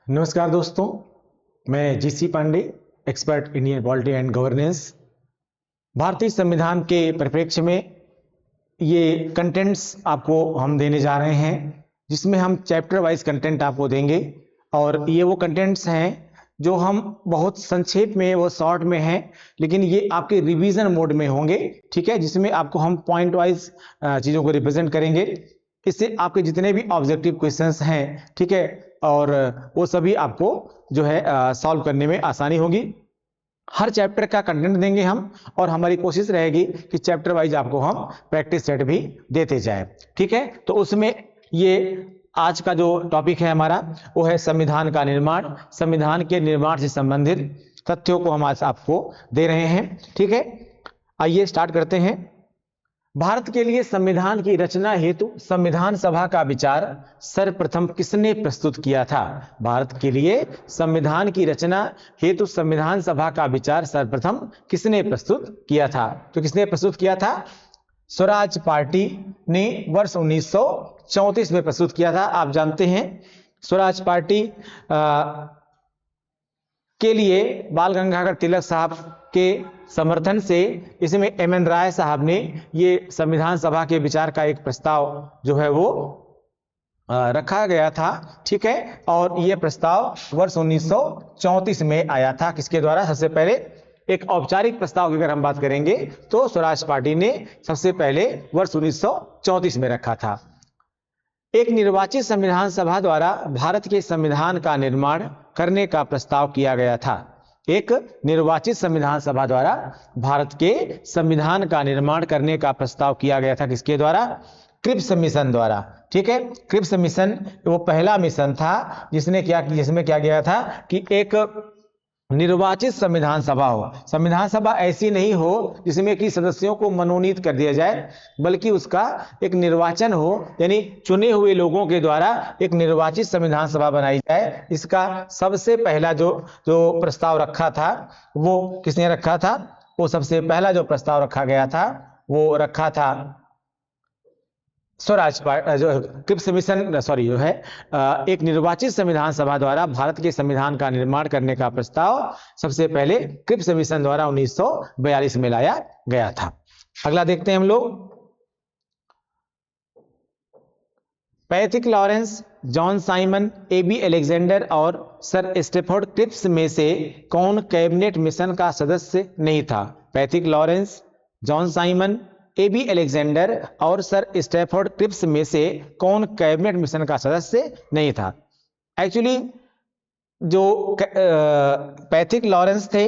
नमस्कार दोस्तों, मैं GC Pandey, expert Indian polity and governance. भारतीय संविधान के परिप्रेक्ष्य में ये कंटेंट्स आपको हम देने जा रहे हैं, जिसमें हम चैप्टर वाइज कंटेंट आपको देंगे। और ये वो कंटेंट्स हैं जो हम बहुत संक्षेप में, वो शॉर्ट में हैं, लेकिन ये आपके रिवीजन मोड में होंगे, ठीक है, जिसमें आपको हम पॉइंट वाइज चीज़ों को रिप्रेजेंट करेंगे। इससे आपके जितने भी ऑब्जेक्टिव क्वेश्चंस हैं, ठीक है, और वो सभी आपको जो है सॉल्व करने में आसानी होगी। हर चैप्टर का कंटेंट देंगे हम, और हमारी कोशिश रहेगी कि चैप्टर वाइज आपको हम प्रैक्टिस सेट भी देते जाएं, ठीक है। तो उसमें ये आज का जो टॉपिक है हमारा, वो है संविधान का निर्माण। संविधान के निर्माण से संबंधित तथ्यों को हम आज आपको दे रहे हैं, ठीक है। आइए स्टार्ट करते हैं। भारत के लिए संविधान की रचना हेतु संविधान सभा का विचार सर्वप्रथम किसने प्रस्तुत किया था? भारत के लिए संविधान की रचना हेतु संविधान सभा का विचार सर्वप्रथम किसने प्रस्तुत किया था? तो किसने प्रस्तुत किया था? स्वराज पार्टी ने वर्ष 1934 में प्रस्तुत किया था। आप जानते हैं स्वराज पार्टी के लिए बाल गंगाधर तिलक साहब के समर्थन से इसमें एम.एन. राय साहब ने ये संविधान सभा के विचार का एक प्रस्ताव जो है वो रखा गया था, ठीक है। और ये प्रस्ताव वर्ष 1934 में आया था। किसके द्वारा? सबसे पहले एक औपचारिक प्रस्ताव की अगर हम बात करेंगे तो स्वराज पार्टी ने सबसे पहले वर्ष 1934 में रखा था। एक निर्वाचित संविधान सभा द्वारा भारत के संविधान का निर्माण करने का प्रस्ताव किया गया था। एक निर्वाचित संविधान सभा द्वारा भारत के संविधान का निर्माण करने का प्रस्ताव किया गया था। किसके द्वारा? क्रिप्स मिशन द्वारा, ठीक है। क्रिप्स मिशन वो पहला मिशन था जिसमें क्या गया था कि एक निर्वाचित संविधान सभा हो। संविधान सभा ऐसी नहीं हो जिसमें कि सदस्यों को मनोनीत कर दिया जाए, बल्कि उसका एक निर्वाचन हो, यानी चुने हुए लोगों के द्वारा एक निर्वाचित संविधान सभा बनाई जाए। इसका सबसे पहला जो प्रस्ताव रखा था वो किसने रखा था? वो सबसे पहला जो प्रस्ताव रखा गया था वो रखा था स्वराज जो क्रिप्स मिशन जो है एक निर्वाचित संविधान सभा द्वारा भारत के संविधान का निर्माण करने का प्रस्ताव सबसे पहले क्रिप्स मिशन द्वारा 1942 में लाया गया था। अगला देखते हैं हम लोग। Patrick Lawrence, John Simon, A B. Alexander और सर स्टैफोर्ड क्रिप्स में से कौन कैबिनेट मिशन का सदस्य नहीं था? Patrick Lawrence, John Simon, A B. Alexander और सर स्टैफोर्ड क्रिप्स में से कौन कैबिनेट मिशन का सदस्य नहीं था? एक्चुअली जो पैट्रिक लॉरेंस थे,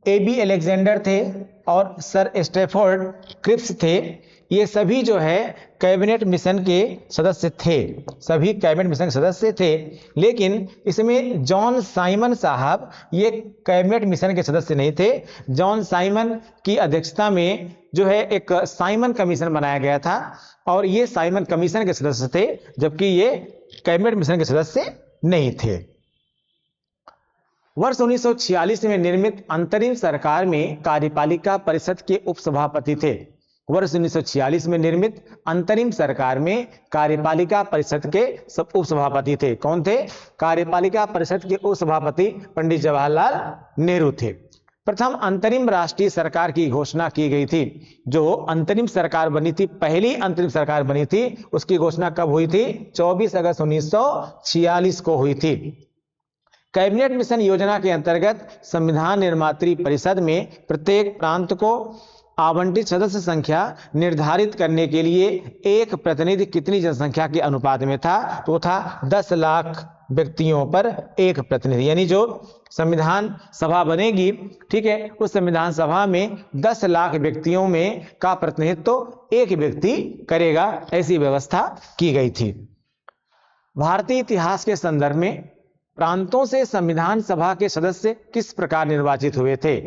ए.बी. अलेक्जेंडर थे और सर स्टैफोर्ड क्रिप्स थे, ये सभी जो है कैबिनेट मिशन के सदस्य थे। सभी कैबिनेट मिशन के सदस्य थे, लेकिन इसमें जॉन साइमन साहब ये कैबिनेट मिशन के सदस्य नहीं थे। जॉन साइमन की अध्यक्षता में जो है एक साइमन कमीशन बनाया गया था, और ये साइमन कमीशन के सदस्य थे, जबकि ये कैबिनेट मिशन के सदस्य नहीं थे। वर्ष 1946 में निर्मित अंतरिम सरकार में कार्यपालिका परिषद के उपसभापति थे। वर्ष 1946 में निर्मित अंतरिम सरकार में कार्यपालिका परिषद के उपसभापति थे। कौन थे? कार्यपालिका परिषद के उपसभापति पंडित जवाहरलाल नेहरू थे। प्रथम अंतरिम राष्ट्रीय सरकार की घोषणा की गई थी। जो अंतरिम सरकार बनी थी, पहली अंतरिम सरकार बनी थी, उसकी घोषणा कब हुई थी? 24 अगस्त 1946 को हुई थी। कैबिनेट मिशन योजना के अंतर्गत संविधान निर्मात्री परिषद में प्रत्येक प्रांत को आवंटित सदस्य संख्या निर्धारित करने के लिए एक प्रतिनिधि कितनी जनसंख्या के अनुपात में था? तो था 10 लाख व्यक्तियों पर एक प्रतिनिधि। यानी जो संविधान सभा बनेगी, ठीक है, उस संविधान सभा में 10 लाख व्यक्तियों में का प्रतिनिधित्व तो एक व्यक्ति करेगा, ऐसी व्यवस्था की गई थी। भारतीय इतिहास के संदर्भ में प्रांतों से संविधान सभा के सदस्य किस प्रकार निर्वाचित हुए थे?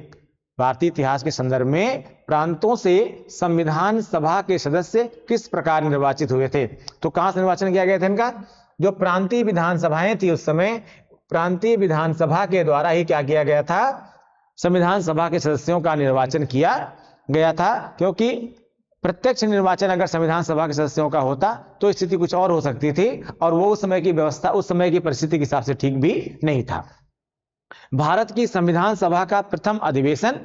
भारतीय इतिहास के संदर्भ में प्रांतों से संविधान सभा के सदस्य किस प्रकार निर्वाचित हुए थे? तो कहां से निर्वाचन किया गया था इनका? जो प्रांतीय विधानसभाएं थी उस समय, प्रांतीय विधानसभा के द्वारा ही क्या किया गया था? संविधान सभा के सदस्यों का निर्वाचन किया गया था, क्योंकि प्रत्यक्ष निर्वाचन अगर संविधान सभा के सदस्यों का होता तो स्थिति कुछ और हो सकती थी, और वो उस समय की व्यवस्था, उस समय की परिस्थिति के हिसाब से ठीक भी नहीं था। भारत की संविधान सभा का प्रथम अधिवेशन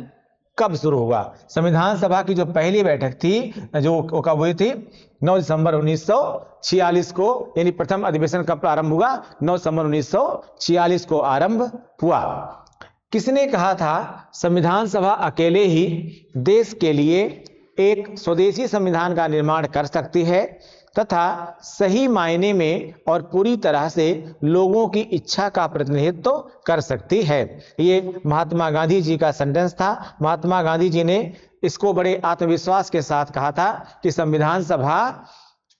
कब शुरू हुआ? संविधान सभा की जो पहली बैठक थी, जो कब हुई थी? 9 दिसंबर 1946 को, यानी प्रथम अधिवेशन कब प्रारंभ हुआ? 9 दिसंबर 1946 को आरंभ हुआ। किसने कहा था संविधान सभा अकेले ही देश के लिए एक स्वदेशी संविधान का निर्माण कर सकती है तथा सही मायने में और पूरी तरह से लोगों की इच्छा का प्रतिनिधित्व कर सकती है? ये महात्मा गांधी जी का सेंटेंस था। महात्मा गांधी जी ने इसको बड़े आत्मविश्वास के साथ कहा था कि संविधान सभा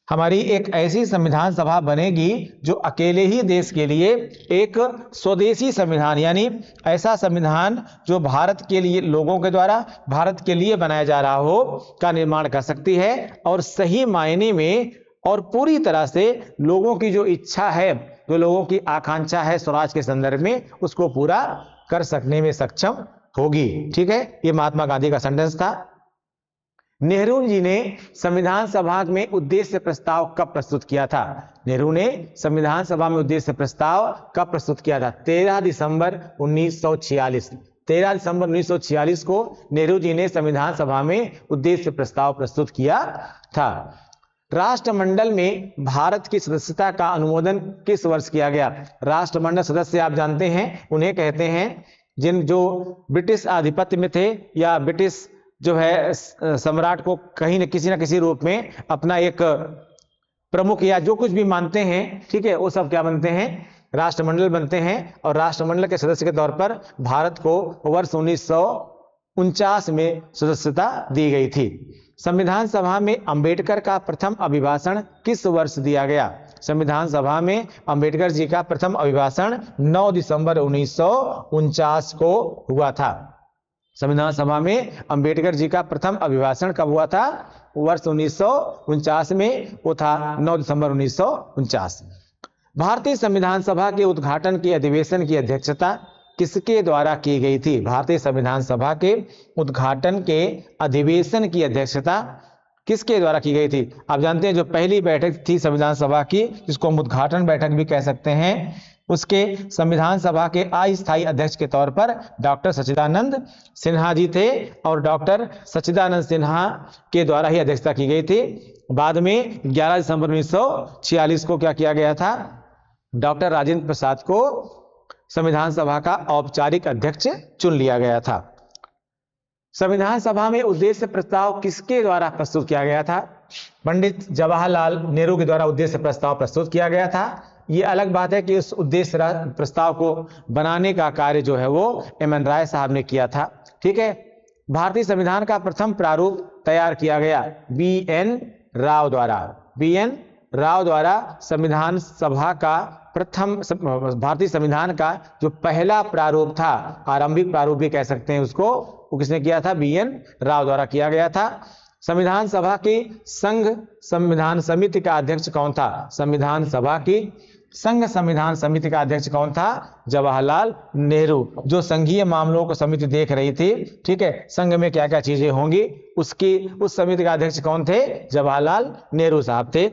हमारी एक ऐसी संविधान सभा बनेगी जो अकेले ही देश के लिए एक स्वदेशी संविधान, यानी ऐसा संविधान जो भारत के लिए, लोगों के द्वारा भारत के लिए बनाया जा रहा हो, का निर्माण कर सकती है और सही मायने में और पूरी तरह से लोगों की जो इच्छा है, जो लोगों की आकांक्षा है स्वराज के संदर्भ में, उसको पूरा कर सकने में सक्षम होगी। ठीक है, ये महात्मा गांधी का सेंटेंस था। नेहरू जी ने संविधान सभा में उद्देश्य प्रस्ताव कब प्रस्तुत किया था? नेहरू ने संविधान सभा में उद्देश्य प्रस्ताव कब प्रस्तुत किया था? 13 दिसंबर 1946। 13 दिसंबर 1946 को नेहरू जी ने संविधान सभा में उद्देश्य प्रस्ताव प्रस्तुत किया था। राष्ट्रमंडल में भारत की सदस्यता का अनुमोदन किस वर्ष किया गया? राष्ट्रमंडल सदस्य आप जानते हैं, उन्हें कहते हैं जो ब्रिटिश आधिपत्य में थे या ब्रिटिश जो है सम्राट को कहीं न किसी रूप में अपना एक प्रमुख या जो कुछ भी मानते हैं, ठीक है, वो सब क्या बनते हैं? राष्ट्रमंडल बनते हैं। और राष्ट्रमंडल के सदस्य के तौर पर भारत को वर्ष 1949 में सदस्यता दी गई थी। संविधान सभा में अंबेडकर का प्रथम अभिभाषण किस वर्ष दिया गया? संविधान सभा में अंबेडकर जी का प्रथम अभिभाषण 9 दिसंबर 1949 को हुआ था। संविधान सभा में अंबेडकर जी का प्रथम अभिभाषण कब हुआ था? वर्ष 1949 में, वो था 9 दिसंबर 1949। भारतीय संविधान सभा के उद्घाटन के अधिवेशन की अध्यक्षता किसके द्वारा की गई थी? भारतीय संविधान सभा के उद्घाटन के अधिवेशन की अध्यक्षता किसके द्वारा की गई थी? आप जानते हैं जो पहली बैठक थी संविधान सभा की, जिसको हम उद्घाटन बैठक भी कह सकते हैं, उसके संविधान सभा के अस्थायी अध्यक्ष के तौर पर डॉक्टर सच्चिदानंद सिन्हा जी थे और डॉक्टर सच्चिदानंद सिन्हा के द्वारा ही अध्यक्षता की गई थी। बाद में 11 दिसंबर 1946 को क्या किया गया था? डॉक्टर राजेंद्र प्रसाद को संविधान सभा का औपचारिक अध्यक्ष चुन लिया गया था। संविधान सभा में उद्देश्य प्रस्ताव किसके द्वारा प्रस्तुत किया गया था? पंडित जवाहरलाल नेहरू के द्वारा उद्देश्य प्रस्ताव प्रस्तुत किया गया था। ये अलग बात है कि उस उद्देश्य प्रस्ताव को बनाने का कार्य जो है वो एम.एन. राय साहब ने किया था। ठीक है, भारतीय संविधान का प्रथम प्रारूप तैयार किया गया बी.एन. राव द्वारा। बी.एन. राव द्वारा संविधान सभा का प्रथम, भारतीय संविधान का जो पहला प्रारूप था, आरंभिक प्रारूप भी कह सकते हैं उसको, वो किसने किया था? बी.एन. राव द्वारा किया गया था। संविधान सभा की संघ संविधान समिति का अध्यक्ष कौन था? संविधान सभा की संघ संविधान समिति का अध्यक्ष कौन था? जवाहरलाल नेहरू, जो संघीय मामलों को समिति देख रही थी। ठीक है, संघ में क्या क्या चीजें होंगी, उस समिति का अध्यक्ष कौन थे? जवाहरलाल नेहरू साहब थे।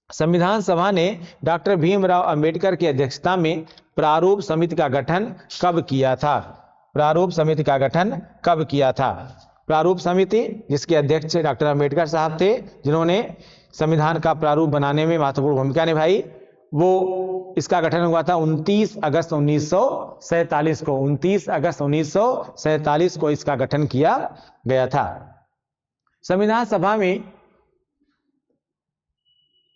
संविधान सभा ने डॉक्टर भीमराव अंबेडकर की अध्यक्षता में प्रारूप समिति का गठन कब किया था? प्रारूप समिति का गठन कब किया था? प्रारूप समिति जिसके अध्यक्ष डॉक्टर अंबेडकर साहब थे, जिन्होंने संविधान का प्रारूप बनाने में महत्वपूर्ण भूमिका निभाई, वो इसका गठन हुआ था 29 अगस्त 1947 को। 29 अगस्त 1947 को इसका गठन किया गया था। संविधान सभा में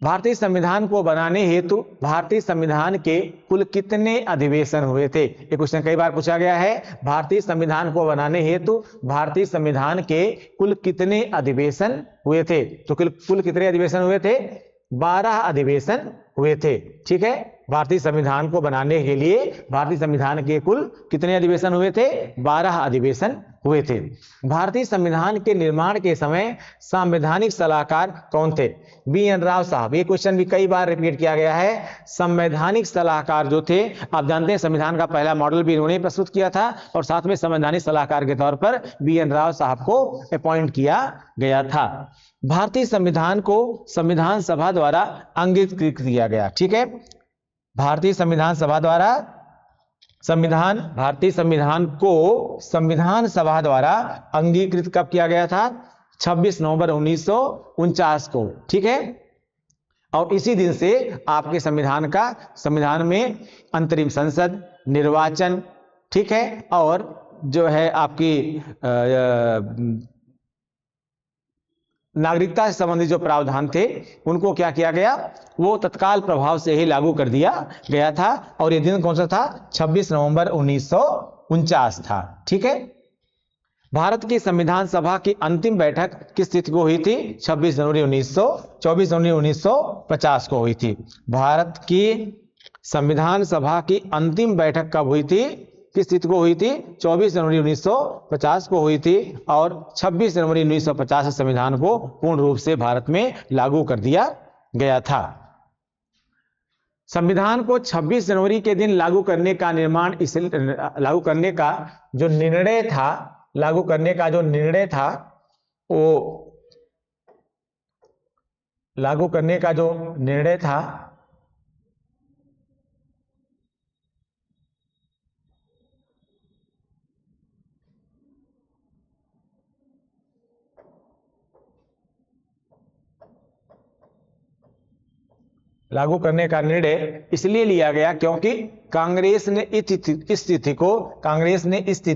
भारतीय संविधान को बनाने हेतु भारतीय संविधान के कुल कितने अधिवेशन हुए थे? ये क्वेश्चन कई बार पूछा गया है। भारतीय संविधान को बनाने हेतु भारतीय संविधान के कुल कितने अधिवेशन हुए थे? तो कुल कितने अधिवेशन हुए थे? 12 अधिवेशन हुए थे। ठीक है, भारतीय संविधान को बनाने के लिए भारतीय संविधान के कुल कितने अधिवेशन हुए थे? 12 अधिवेशन हुए थे। भारतीय संविधान के निर्माण के समय संवैधानिक सलाहकार कौन थे? बी.एन. राव साहब। ये क्वेश्चन भी कई बार रिपीट किया गया है। संवैधानिक सलाहकार जो थे, आप जानते हैं संविधान का पहला मॉडल भी इन्होंने प्रस्तुत किया था और साथ में संवैधानिक सलाहकार के तौर पर बी.एन. राव साहब को अपॉइंट किया गया था। भारतीय संविधान को संविधान सभा द्वारा अंगीकृत किया गया। ठीक है, भारतीय संविधान सभा द्वारा भारतीय संविधान को संविधान सभा द्वारा अंगीकृत कब किया गया था? 26 नवंबर 1949 को। ठीक है, और इसी दिन से आपके संविधान में अंतरिम संसद, निर्वाचन, ठीक है, और जो है आपकी नागरिकता से संबंधित जो प्रावधान थे उनको क्या किया गया? वो तत्काल प्रभाव से ही लागू कर दिया गया था। और ये दिन कौन सा था? 26 नवंबर 1949 था। ठीक है, भारत की संविधान सभा की अंतिम बैठक किस तिथि को हुई थी? 24 जनवरी 1950 को हुई थी। भारत की संविधान सभा की अंतिम बैठक कब हुई थी? किस तिथि को हुई थी? 24 जनवरी 1950 को हुई थी और 26 जनवरी 1950 से संविधान को पूर्ण रूप से भारत में लागू कर दिया गया था। संविधान को 26 जनवरी के दिन लागू करने का लागू करने का जो निर्णय था लागू करने का निर्णय इसलिए लिया गया क्योंकि कांग्रेस ने इस तिथि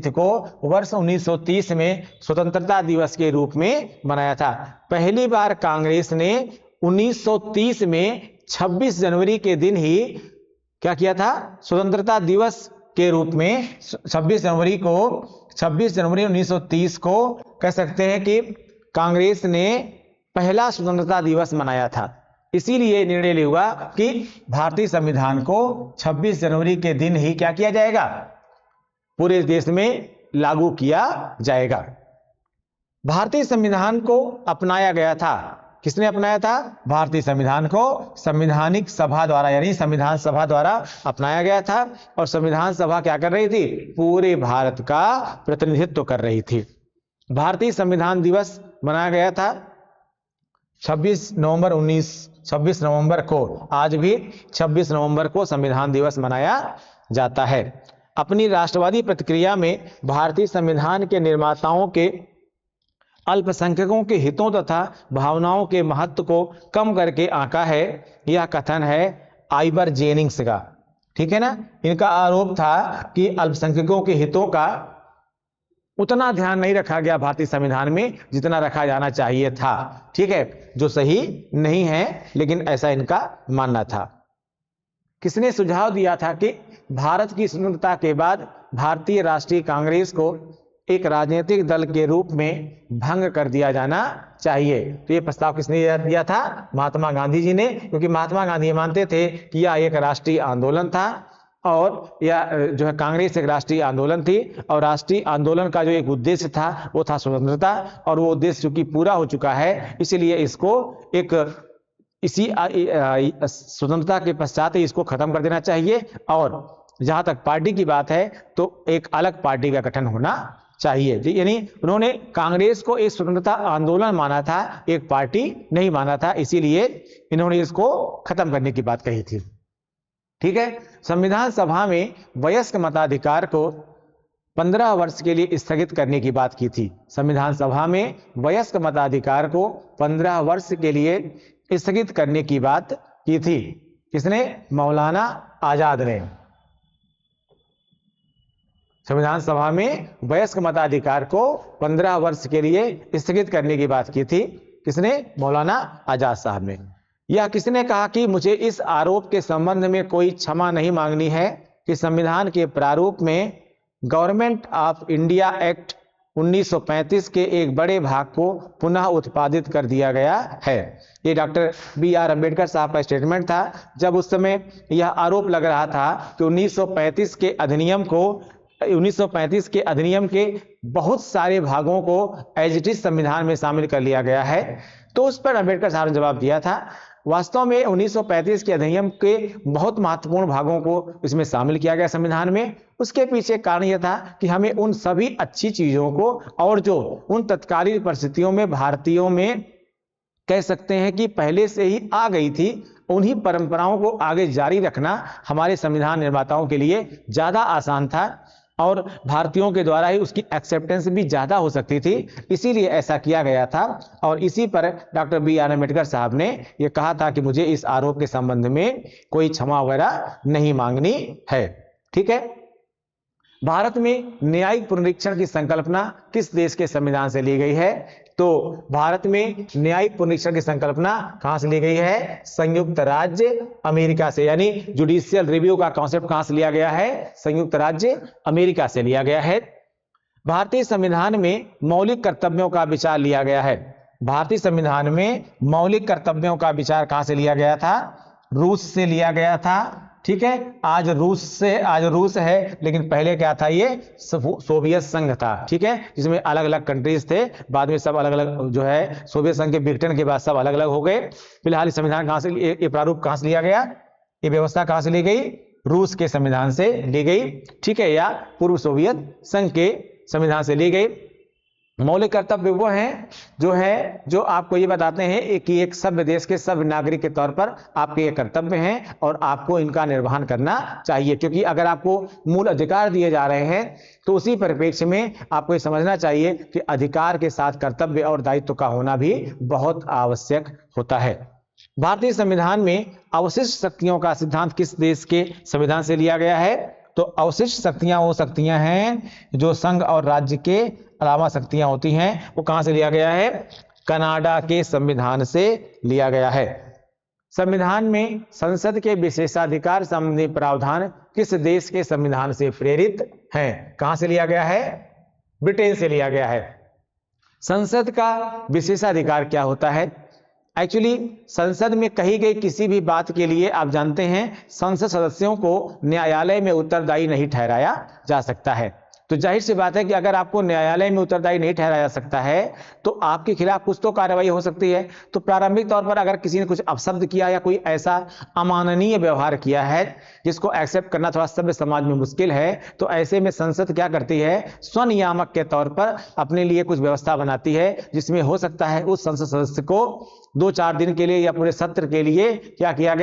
को वर्ष 1930 में स्वतंत्रता दिवस के रूप में मनाया था। पहली बार कांग्रेस ने 1930 में 26 जनवरी के दिन ही क्या किया था? स्वतंत्रता दिवस के रूप में 26 जनवरी 1930 को कह सकते हैं कि कांग्रेस ने पहला स्वतंत्रता दिवस मनाया था। इसीलिए निर्णय लिया हुआ कि भारतीय संविधान को 26 जनवरी के दिन ही क्या किया जाएगा? पूरे देश में लागू किया जाएगा। भारतीय संविधान को अपनाया गया था। किसने अपनाया था? भारतीय संविधान को संवैधानिक सभा द्वारा यानी संविधान सभा द्वारा अपनाया गया था। और संविधान सभा क्या कर रही थी? पूरे भारत का प्रतिनिधित्व कर रही थी। भारतीय संविधान दिवस मनाया गया था 26 नवंबर को। आज भी 26 नवंबर को संविधान दिवस मनाया जाता है। अपनी राष्ट्रवादी प्रतिक्रिया में भारतीय संविधान के निर्माताओं के अल्पसंख्यकों के हितों तथा भावनाओं के महत्व को कम करके आंका है। यह कथन है आइवर जेनिंग्स का। ठीक है ना, इनका आरोप था कि अल्पसंख्यकों के हितों का उतना ध्यान नहीं रखा गया भारतीय संविधान में जितना रखा जाना चाहिए था। ठीक है, जो सही नहीं है, लेकिन ऐसा इनका मानना था। किसने सुझाव दिया था कि भारत की स्वतंत्रता के बाद भारतीय राष्ट्रीय कांग्रेस को एक राजनीतिक दल के रूप में भंग कर दिया जाना चाहिए? तो ये प्रस्ताव किसने दिया था? महात्मा गांधी जी ने, क्योंकि महात्मा गांधी मानते थे कि यह एक राष्ट्रीय आंदोलन था और यह जो है कांग्रेस एक राष्ट्रीय आंदोलन थी और राष्ट्रीय आंदोलन का जो एक उद्देश्य था वो था स्वतंत्रता, और वो उद्देश्य चूंकि पूरा हो चुका है इसलिए इसको इसी स्वतंत्रता के पश्चात ही इसको खत्म कर देना चाहिए। और जहां तक पार्टी की बात है तो एक अलग पार्टी का गठन होना चाहिए। यानी उन्होंने कांग्रेस को एक स्वतंत्रता आंदोलन माना था, एक पार्टी नहीं माना था, इसीलिए इन्होंने इसको खत्म करने की बात कही थी। ठीक है, संविधान सभा में वयस्क मताधिकार को 15 वर्ष के लिए स्थगित करने की बात की थी। संविधान सभा में वयस्क मताधिकार को 15 वर्ष के लिए स्थगित करने की बात की थी। किसने? मौलाना आजाद ने। संविधान सभा में वयस्क मताधिकार को 15 वर्ष के लिए स्थगित करने की बात की थी। किसने? मौलाना आजाद साहब ने। यह किसने कहा कि मुझे इस आरोप के संबंध में कोई क्षमा नहीं मांगनी है कि संविधान के प्रारूप में गवर्नमेंट ऑफ इंडिया एक्ट 1935 के एक बड़े भाग को पुनः उत्पादित कर दिया गया है। ये डॉक्टर बी आर अम्बेडकर साहब का स्टेटमेंट था जब उस समय यह आरोप लग रहा था कि 1935 के अधिनियम के बहुत सारे भागों को एज इट इज संविधान में शामिल कर लिया गया है। तो उस पर अम्बेडकर साहब ने जवाब दिया था, वास्तव में 1935 के अधिनियम के बहुत महत्वपूर्ण भागों को इसमें शामिल किया गया संविधान में। उसके पीछे कारण यह था कि हमें उन सभी अच्छी चीजों को और जो उन तत्कालीन परिस्थितियों में भारतीयों में कह सकते हैं कि पहले से ही आ गई थी, उन्हीं परंपराओं को आगे जारी रखना हमारे संविधान निर्माताओं के लिए ज्यादा आसान था और भारतीयों के द्वारा ही उसकी एक्सेप्टेंस भी ज्यादा हो सकती थी, इसीलिए ऐसा किया गया था। और इसी पर डॉक्टर बी आर अम्बेडकर साहब ने यह कहा था कि मुझे इस आरोप के संबंध में कोई क्षमा वगैरह नहीं मांगनी है। ठीक है, भारत में न्यायिक पुनरीक्षण की संकल्पना किस देश के संविधान से ली गई है? तो भारत में न्यायिक पुनरीक्षण की संकल्पना कहां से ली गई है? संयुक्त राज्य अमेरिका से, यानी जुडिशियल रिव्यू का कॉन्सेप्ट कहां से लिया गया है? संयुक्त राज्य अमेरिका से लिया गया है। भारतीय संविधान में मौलिक कर्तव्यों का विचार लिया गया है। भारतीय संविधान में मौलिक कर्तव्यों का विचार कहां से लिया गया था? रूस से लिया गया था। ठीक है, आज रूस है, लेकिन पहले क्या था? ये सोवियत संघ था। ठीक है, जिसमें अलग अलग कंट्रीज थे, बाद में सब अलग अलग जो है सोवियत संघ के विघटन के बाद सब अलग अलग हो गए। फिलहाल संविधान कहां से, ये प्रारूप कहां से लिया गया? ये व्यवस्था कहां से ली गई? रूस के संविधान से ली गई। ठीक है, या पूर्व सोवियत संघ के संविधान से ली गई। मौलिक कर्तव्य वो हैं जो आपको ये बताते हैं कि एक सभ्य देश के सभ्य नागरिक के तौर पर आपके ये कर्तव्य हैं और आपको इनका निर्वहन करना चाहिए, क्योंकि अगर आपको मूल अधिकार दिए जा रहे हैं तो उसी परिप्रेक्ष्य में आपको ये समझना चाहिए कि अधिकार के साथ कर्तव्य और दायित्व का होना भी बहुत आवश्यक होता है। भारतीय संविधान में अवशिष्ट शक्तियों का सिद्धांत किस देश के संविधान से लिया गया है? तो अवशिष्ट शक्तियां वो शक्तियां हैं जो संघ और राज्य के अलावा शक्तियां होती हैं, वो कहां से लिया गया है? कनाडा के संविधान से लिया गया है। संविधान में संसद के विशेषाधिकार संबंधी प्रावधान किस देश के संविधान से प्रेरित हैं? कहां से लिया गया है? ब्रिटेन से लिया गया है। संसद का विशेषाधिकार क्या होता है? एक्चुअली संसद में कही गई किसी भी बात के लिए आप जानते हैं संसद सदस्यों को न्यायालय में उत्तरदायी नहीं ठहराया जा सकता है। तो जाहिर सी बात है कि अगर आपको न्यायालय में उत्तरदायी नहीं ठहराया जा सकता है तो आपके खिलाफ कुछ तो कार्रवाई हो सकती है। तो प्रारंभिक तौर पर अगर किसी ने कुछ अपशब्द किया या कोई ऐसा अमाननीय व्यवहार किया है जिसको एक्सेप्ट करना थोड़ा सभ्य समाज में मुश्किल है, तो ऐसे में संसद क्या करती है? स्वनियामक के तौर पर अपने लिए कुछ व्यवस्था बनाती है, जिसमें हो सकता है उस संसद सदस्य को 2-4 दिन के लिए या पूरे सत्र के लिए क्या किया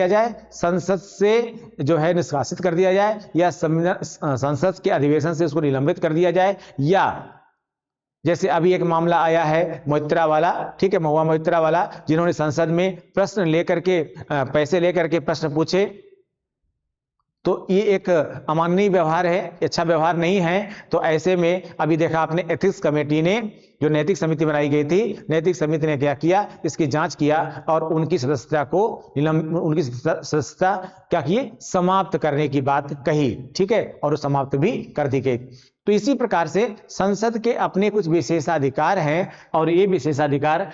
जाए? संसद से जो है निष्कासित कर दिया जाए, या संसद के अधिवेशन से उसको निलंबित कर दिया जाए, या जैसे अभी एक मामला आया है मोइत्रा वाला, ठीक है, महुआ मोइत्रा वाला, जिन्होंने संसद में प्रश्न लेकर के पैसे लेकर के प्रश्न पूछे, तो ये एक अमानवीय व्यवहार है, अच्छा व्यवहार नहीं है। तो ऐसे में अभी देखा आपने एथिक्स कमेटी ने, जो नैतिक समिति बनाई गई थी, नैतिक समिति ने क्या किया? इसकी जांच किया और उनकी सदस्यता क्या किए? समाप्त करने की बात कही। ठीक है, और वो समाप्त भी कर दी गई। तो इसी प्रकार से संसद के अपने कुछ विशेषाधिकार हैं और ये विशेषाधिकार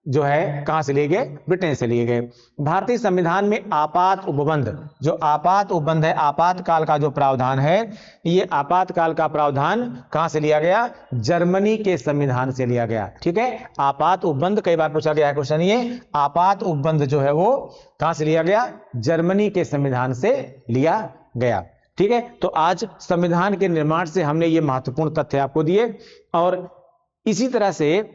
जो है कहां से लिए गए? ब्रिटेन से लिए गए। भारतीय संविधान में आपात उपबंध, जो आपात उपबंध है, आपातकाल का जो प्रावधान है, ये आपातकाल का प्रावधान कहां से लिया गया? जर्मनी के संविधान से लिया गया। ठीक है, आपात उपबंध कई बार पूछा गया है क्वेश्चन, ये आपात उपबंध जो है वो कहां से लिया गया? जर्मनी के संविधान से लिया गया। ठीक है, तो आज संविधान के निर्माण से हमने ये महत्वपूर्ण तथ्य आपको दिए और इसी तरह से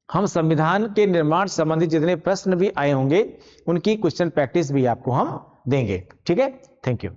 हम संविधान के निर्माण संबंधी जितने प्रश्न भी आए होंगे उनकी क्वेश्चन प्रैक्टिस भी आपको हम देंगे। ठीक है, थैंक यू।